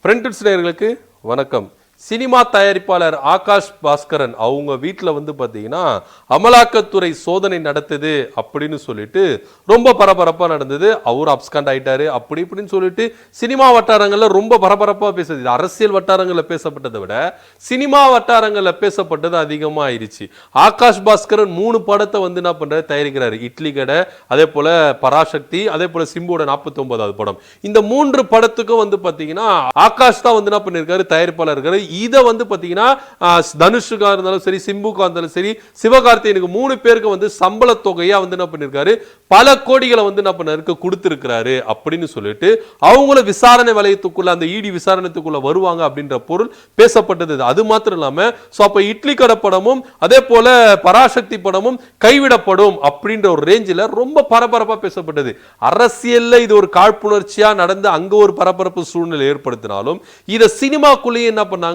பிரிண்டட்ஸ் நேயர்களுக்கு வணக்கம். சினிமா தயாரிப்பாளர் ஆகாஷ் பாஸ்கரன் அவங்க வீட்டில் வந்து பார்த்தீங்கன்னா அமலாக்கத்துறை சோதனை நடத்துது அப்படின்னு சொல்லிட்டு ரொம்ப பரபரப்பாக நடந்தது. அவர் அப்ஸ்காண்ட் ஆயிட்டாரு அப்படி இப்படின்னு சொல்லிட்டு சினிமா வட்டாரங்களில் ரொம்ப பரபரப்பாக பேசுது. அரசியல் வட்டாரங்களில் பேசப்பட்டதை விட சினிமா வட்டாரங்களில் பேசப்பட்டது அதிகமாக ஆயிடுச்சு. ஆகாஷ் பாஸ்கரன் 3 படத்தை வந்து என்ன பண்றாரு, தயாரிக்கிறாரு. இட்லி கடை, அதே போல பராசக்தி, அதே போல சிம்புவோட 49வது படம். இந்த 3 படத்துக்கும் வந்து பார்த்தீங்கன்னா ஆகாஷ் தான் வந்து என்ன பண்ணிருக்காரு, தயாரிப்பாளர் இருக்காரு. இதை வந்து பாத்தீங்கன்னா தனுஷுக்கா இருந்தாலும் சரி, சிம்புக்கா இருந்தாலும் சரி, சிவகார்த்திகேயனுக்கு 3 பேருக்கு வந்து சம்பள தொகையா வந்து என்ன பண்ணிருக்காரு, பல கோடிகளை வந்து என்ன பண்ணாரு கொடுத்திருக்கிறாரு அப்படின்னு சொல்லிட்டு அவங்கள விசாரணை வலயத்துக்குள்ள, அந்த இடி விசாரணத்துக்குள்ள வருவாங்க அப்படின்ற பொருள் பேசப்பட்டது. அது மாத்திரம் இல்லாம அப்ப இட்லி கடை படமும் அதே போல பராசக்தி படமும் கைவிடப்படும் அப்படின்ற ஒரு ரேஞ்சில் ரொம்ப பரபரப்பா பேசப்பட்டது. அரசியல்ல இது ஒரு காழ்ப்புணர்ச்சியா நடந்து அங்க ஒரு பரபரப்பு சூழ்நிலை ஏற்படுத்தினாலும் இதை சினிமாக்குள்ளேயே என்ன பண்ணாங்க,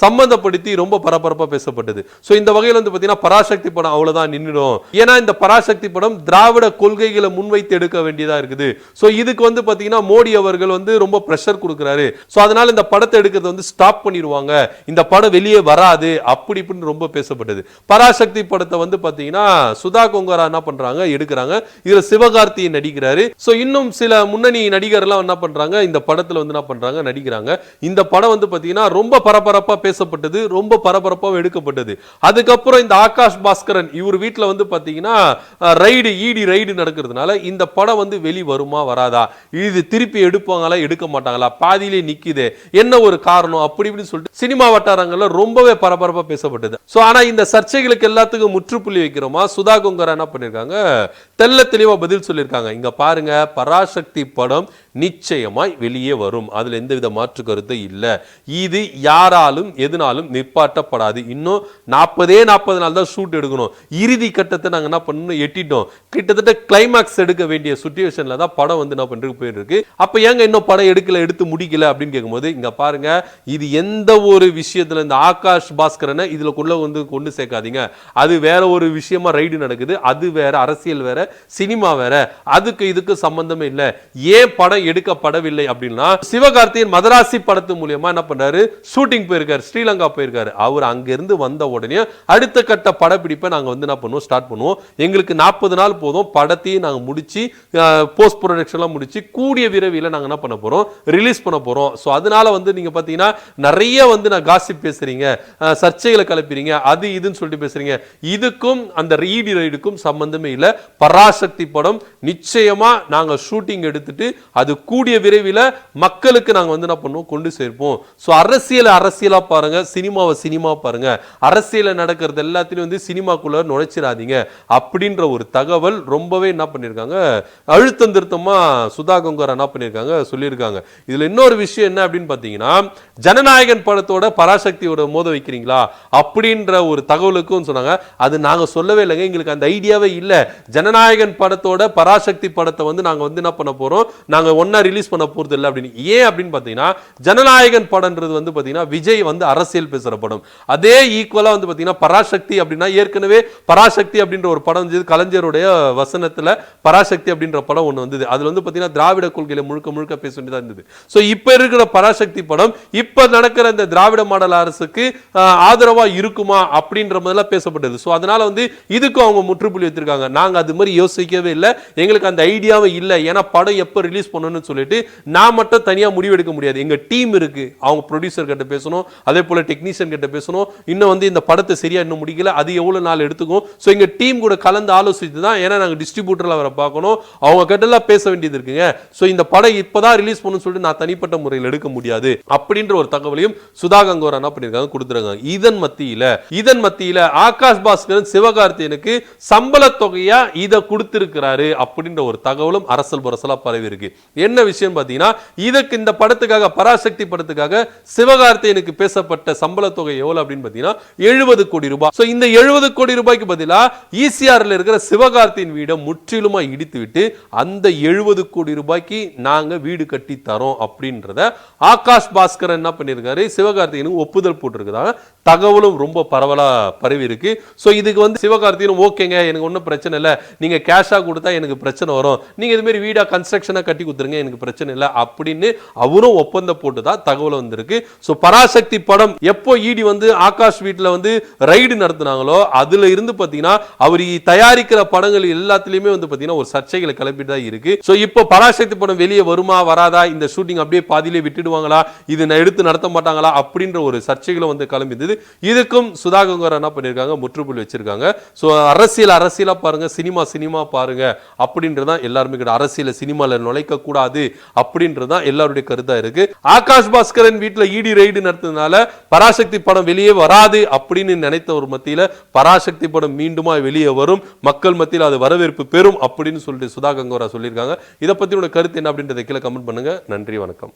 சம்பந்தப்படுத்தி ரொம்ப பரபரப்பா பேசப்பட்டது. சோ இந்த வகையில் வந்து பாத்தீங்கன்னா பராசக்தி படம் அவ்வளவுதான் நின்னுடும். ஏன்னா இந்த பராசக்தி படம் திராவிட கொள்கைகளை முன்வைத்து எடுக்க வேண்டியதா இருக்குது. சோ இதுக்கு வந்து பாத்தீங்கன்னா மோடி அவர்கள் வந்து ரொம்ப பிரஷர் கொடுக்கிறாரு. சோ அதனால இந்த படத்தை எடுக்கிறது வந்து ஸ்டாப் பண்ணிடுவாங்க, இந்த படம் வெளியே வராது அப்படி இப்படின்னு ரொம்ப பேசப்பட்டது. பராசக்தி படத்தை வந்து பாத்தீங்கன்னா சுதா கொங்கரா என்ன பண்றாங்க, எடுக்கிறாங்க. இதுல சிவகார்த்திகேயன் நடிக்கிறாரு. சோ இன்னும் சில முன்னணி நடிகர்லாம் என்ன பண்றாங்க, இந்த படத்துல வந்து என்ன பண்றாங்க, நடிக்கிறாங்க. இந்த படம் வந்து பாத்தீங்கன்னா ரொம்ப பரபரப்பா பேசப்பட்டது, ரொம்ப பரபரப்பா எடுக்கப்பட்டது. அதுக்கப்புறம் இந்த ஆகாஷ் பாஸ்கரன் இவர் வீட்டுல வந்து பாத்தீங்கன்னா ரைடு, இடி ரைடு நடக்கிறதுனால இந்த படம் வந்து வெளி வருமா வராதா, இது திருப்பி எடுப்பாங்களா எடுக்க மாட்டாங்களா, பாதியிலே நிக்குது, என்ன ஒரு காரணம் அப்படி இப்படின்னு சொல்லிட்டு சினிமா வட்டாரங்கள்ல ரொம்பவே பரபரப்பா பேசப்பட்டது. சோ ஆனா இந்த சர்ச்சைகளுக்கு எல்லாத்துக்கும் முற்றுப்புள்ளி வைக்கிறோமா, சுதா கொங்கரா என்ன பண்ணிருக்காங்க, தெள்ள தெளிவா பதில் சொல்லியிருக்காங்க. இங்க பாருங்க, பராசக்தி படம் நிச்சயமாய் வெளியே வரும், அதுல எந்தவித மாற்று கருத்து இல்ல. இது யாராலும் எதுனாலும் நிப்பாட்டப்படாது. இன்னும் 40 நாள் தான் ஷூட் எடுக்கணும். இறுதி கட்டத்தை நாங்க என்ன பண்ணணும், எட்டிட்டோம். கிட்டத்தட்ட கிளைமாக்ஸ் எடுக்க வேண்டிய சிச்சுவேஷன்ல தான் படம் வந்து என்ன பண்றது போயிட்டு இருக்கு. அப்ப ஏங்க இன்னும் படம் எடுத்து முடிக்கல அப்படின்னு கேட்கும்போது, இங்க பாருங்க, இது எந்த ஒரு விஷயத்துல இந்த ஆகாஷ் பாஸ்கரனை இதுல கொண்டு சேர்க்காதீங்க. அது வேற ஒரு விஷயமா ரைடு நடக்குது, அது வேற, அரசியல் வேற, சினிமா வேற, அதுக்கு இதுக்கு சம்பந்தமே இல்ல. ஏன் படம் எடுக்கப்படவில்லை அப்படின்னா, சிவகார்த்திகேயன் மதராசி படத்து மூலமா என்ன பண்றாரு, ஷூட்டிங் போயிருக்காரு, ஸ்ரீலங்கா போயிருக்காரு. அவர் அங்க இருந்து வந்த உடனே அடுத்த கட்ட படப்பிடிப்பை நாங்க வந்து என்ன பண்ணுவோம், ஸ்டார்ட் பண்ணுவோம். எங்களுக்கு 40 நாள் போதும், படத்தையும் நாங்க முடிச்சு போஸ்ட் ப்ரொடக்ஷன்லாம் முடிச்சு கூடிய விரைவில் நாங்க என்ன பண்ண போறோம், ரிலீஸ் பண்ண போறோம். சோ அதனால வந்து நீங்க பாத்தீங்கன்னா நிறைய வந்து நான் காசிப் பேசுறீங்க, சர்ச்சைகளை கலப்பிறீங்க, அது இதுன்னு சொல்லிட்டு பேசுறீங்க. இதுக்கும் அந்த ஈடி ரைடுக்கும் சம்பந்தமே இல்ல. பராசக்தி படம் நிச்சயமா நாங்க ஷூட்டிங் எடுத்துட்டு அது கூடிய விரைவில் மக்களுக்கு நாங்க வந்து என்ன பண்ணுவோம், கொண்டு சேர்ப்போம். சோ அரசியலா பாருங்க, சினிமாவை சினிமா பாருங்க, அரசியல நடக்கிறது எல்லாத்தையும் வந்து சினிமாக்குள்ள நுழைச்சிடாதீங்க அப்படின்ற ஒரு தகவல் ரொம்பவே என்ன பண்ணிருக்காங்க, அழுத்தம் திருத்தமா சுதா கொங்கரா என்ன பண்ணிருக்காங்க, சொல்லியிருக்காங்க. இதுல இன்னொரு விஷயம் என்ன அப்படின்னு பாத்தீங்கன்னா, ஜனநாயகன் படத்தோட பராசக்தியோட மோத வைக்கிறீங்களா அப்படின்ற ஒரு தகவலுக்கும் சொன்னாங்க. அது நாங்க சொல்லவே இல்லைங்க, எங்களுக்கு அந்த ஐடியாவே இல்ல. ஜனநாயகன் படத்தோட பராசக்தி படத்தை வந்து நாங்க வந்து என்ன பண்ண போறோம், நாங்க ஒன்னா ரிலீஸ் பண்ண போறது இல்லை அப்படின்னு. ஏன் அப்படின்னு பாத்தீங்கன்னா, ஜனநாயகன் படம்ன்றது வந்து பாத்தீங்கன்னா விஜய் வந்து அரசியல் பேசுற படம். அதே ஈக்குவலா வந்து பாத்தீங்கன்னா பராசக்தி அப்படின்னா, ஏற்கனவே பராசக்தி அப்படின்ற ஒரு படம் வந்து கலைஞருடைய வசனத்துல பராசக்தி அப்படின்ற படம் ஒண்ணு வந்தது. அதுல வந்து பாத்தீங்கன்னா திராவிட கொள்கையில முழுக்க முழுக்க பேச வேண்டியதா இருந்தது. சோ இப்ப இருக்கிற பராசக்தி படம் இப்ப நடக்கிற இந்த திராவிட மாடல் அரசுக்கு ஆதரவா இருக்குமா அப்படின்ற மாதிரிலாம் பேசப்பட்டது. சோ அதனால வந்து இதுக்கும் அவங்க முற்றுப்புள்ளி வச்சிருக்காங்க. நாங்க அது மாதிரி யோசிக்கவே இல்லை, எங்களுக்கு அந்த ஐடியாவே இல்லை. ஏன்னா படம் எப்ப ரிலீஸ் பண்ணணும்னு சொல்லிட்டு நான் மட்டும் தனியா முடிவெடுக்க முடியாது. எங்க டீம் இருக்கு, அவங்க ப்ரொடியூசர் கிட்ட பேசணும், அதே போல டெக்னீஷியன் கிட்ட பேசணும். இன்னும் வந்து இந்த படத்தை சரியா இன்னும் முடிக்கல, அது எவ்வளவு நாள் எடுத்துக்கும். சோ எங்க டீம் கூட கலந்து ஆலோசித்து தான், ஏன்னா நாங்க டிஸ்ட்ரிபியூட்டர்ல வர பார்க்கணும், அவங்க கிட்ட எல்லாம் பேச வேண்டியது இருக்குங்க. சோ இந்த படம் இப்பதான் ரிலீஸ் பண்ணணும்னு சொல்லிட்டு நான் தனிப்பட்ட முறையில் எடுக்க முடியாது அப்படின்ற ஒரு தகவலையும் சுதா கொங்கரா என்ன பண்ணிருக்காங்க, கொடுத்துருக்காங்க. இதன் மத்தியில ஆகாஷ் பாஸ்கரன் சிவகார்த்திகேயனுக்கு சம்பள தொகையா இதை கொடுத்திருக்கிறாரு அப்படின்ற ஒரு தகவலும் அரசல் பரசலா பரவி இருக்கு. என்ன விஷயம் பாத்தீங்கன்னா, இதுக்கு இந்த படத்துக்காக, பராசக்தி படத்துக்காக சிவகார்த்திகேயனுக்கு பேசப்பட்ட சம்பள தொகை எவ்வளவு அப்படின்னு பாத்தீங்கன்னா 70 கோடி ரூபாய். சோ இந்த 70 கோடி ரூபாய்க்கு பதிலா ஈசிஆர்ல இருக்கிற சிவகார்த்திகேயன் வீடை முற்றிலுமா இடித்து விட்டு அந்த 70 கோடி ரூபாய்க்கு நாங்க வீடு கட்டி தரோம் அப்படின்றத ஆகாஷ் பாஸ்கரன் என்ன பண்ணிருக்காரு, சிவகார்த்திகேயன் சிவகார்த்திகேயனுக்கு ஒப்புதல் போட்டிருக்கதாக தகவலும் ரொம்ப பரவலா பரவி இருக்கு. ஸோ இதுக்கு வந்து சிவகார்த்திகேயன் ஓகேங்க, எனக்கு ஒன்றும் பிரச்சனை இல்லை, நீங்க கேஷா கொடுத்தா எனக்கு பிரச்சனை வரும், நீங்க இது மாதிரி வீடா கன்ஸ்ட்ரக்ஷனா கட்டி கொடுத்துருங்க, எனக்கு பிரச்சனை இல்லை அப்படின்னு அவரும் ஒப்பந்தம் போட்டு தான் தகவல் வந்திருக்கு. ஸோ பராசக்தி படம் எப்போ ஈடி வந்து ஆகாஷ் வீட்டில் வந்து ரைடு நடத்தினாங்களோ அதுல இருந்து பாத்தீங்கன்னா அவர் தயாரிக்கிற படங்கள் எல்லாத்துலயுமே வந்து பாத்தீங்கன்னா ஒரு சர்ச்சைகளை கிளப்பிட்டு தான் இருக்கு. ஸோ இப்போ பராசக்தி படம் வெளியே வருமா வராதா, இந்த ஷூட்டிங் அப்படியே பாதியிலே விட்டுடுவாங்களா, இது எடுத்து நடத்த மாட்டாங்களா அப்படின்ற ஒரு சர்ச்சைகளும் வந்து கிளம்பிது. இதுக்கும் சுதா கங்கரா என்ன பண்ணிருக்காங்க, முற்றுப்புள்ளி வச்சிருக்காங்க. ஸோ அரசியலா பாருங்க, சினிமா பாருங்க அப்படின்றதான் எல்லாருமே அரசியல சினிமால நுழைக்க கூடாது அப்படின்றதான் எல்லாருடைய கருத்தா இருக்கு. ஆகாஷ் பாஸ்கரன் வீட்டுல ஈடி ரைடு நடத்தினால பராசக்தி படம் வெளியே வராது அப்படின்னு நினைத்த ஒரு மத்தியில பராசக்தி படம் மீண்டுமா வெளியே வரும், மக்கள் மத்தியில் அது வரவேற்பு பெறும் அப்படின்னு சொல்லிட்டு சுதா கங்கரா சொல்லியிருக்காங்க. இதை பத்தி உங்க கருத்து என்ன அப்படின்றத கீழே கமெண்ட் பண்ணுங்க. நன்றி, வணக்கம்.